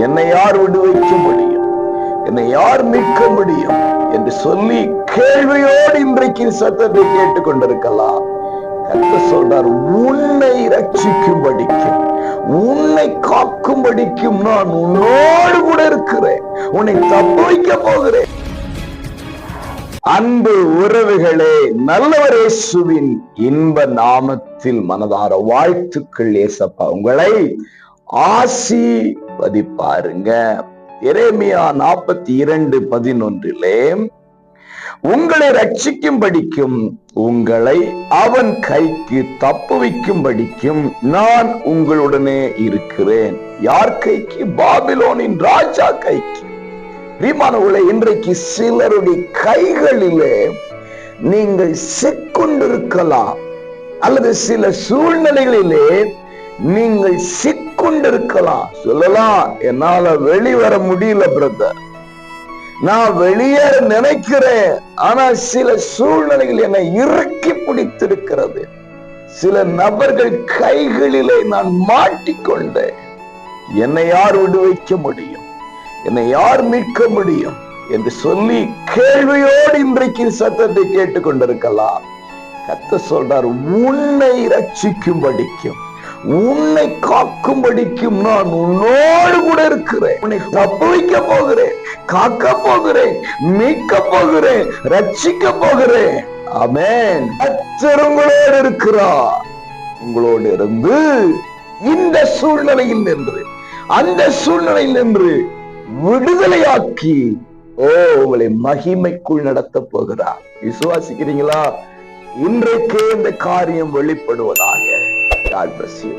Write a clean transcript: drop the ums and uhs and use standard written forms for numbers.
என்னை யார் விடுவிக்க முடியும், என்னை யார் மீட்க முடியும் என்று சொல்லி கேள்வியோடு இன்றைக்கு சத்தத்தை கேட்டுக் கொண்டிருக்கலாம். கர்த்தர் சொல்றார், உன்னை ரட்சிக்கும்படிக்கும் உன்னை காக்கும்படிக்கும் நான் உன்னோடு கூட இருக்கிறேன், உன்னை தப்பு வைக்க போகிறேன். அன்பு உறவுகளே, நல்லவர் இயேசுவின் இன்ப நாமத்தில் மனதார வாழ்த்துக்கள். ஏசப்பா உங்களை ஆசீர்வதிப்பாருங்க. எரேமியா 42:11 உங்களை ரட்சிக்கும்படிக்கும் உங்களை அவன் கைக்கு தப்புவிக்கும்படிக்கும் நான் உங்களுடனே இருக்கிறேன். யார் கைக்கு? பாபிலோனின் ராஜா கைக்கு. பிரியமானவர்களே, இன்றைக்கு சிலருடைய கைகளிலே நீங்கள் சிக்கொண்டிருக்கலாம், அல்லது சில சூழ்நிலைகளிலே நீங்கள் சிக்கொண்டிருக்கலாம். சொல்லலாம், என்னால வெளிவர முடியல பிரதர், நான் வெளியேற நினைக்கிறேன், ஆனா சில சூழ்நிலைகள் என்னை இறுக்கி பிடித்திருக்கிறது, சில நபர்கள் கைகளிலே நான் மாட்டிக்கொண்டேன், என்னை யார் விடுவிக்க முடியும், என்னை யார் மீட்க முடியும் என்று சொல்லி கேள்வியோடு இன்றைக்கு சத்தத்தை கேட்டுக் கொண்டிருக்கலாம். கர்த்தர் சொல்றார், உன்னை ரட்சிக்கும்படிக்கும் உன்னை காக்கும்படிக்கும் நான் உன்னோடு கூட இருக்கிறேன், உன்னை தப்பு வைக்க போகிறேன், காக்க போகிறேன், மீட்க போகிறேன், ரட்சிக்க போகிறேன். ஆமென். கர்த்தர் உங்களோடு இருக்கிறார். உங்களோடு இருந்து இந்த சூழ்நிலையில் நின்று அந்த சூழ்நிலையில் நின்று விடுதலையாக்கி உங்களை மகிமைக்குள் நடத்த போகிறார். விசுவாசிக்கிறீங்களா? இன்றைக்கே இந்த காரியம் வெளிப்படுவதாக. God bless you.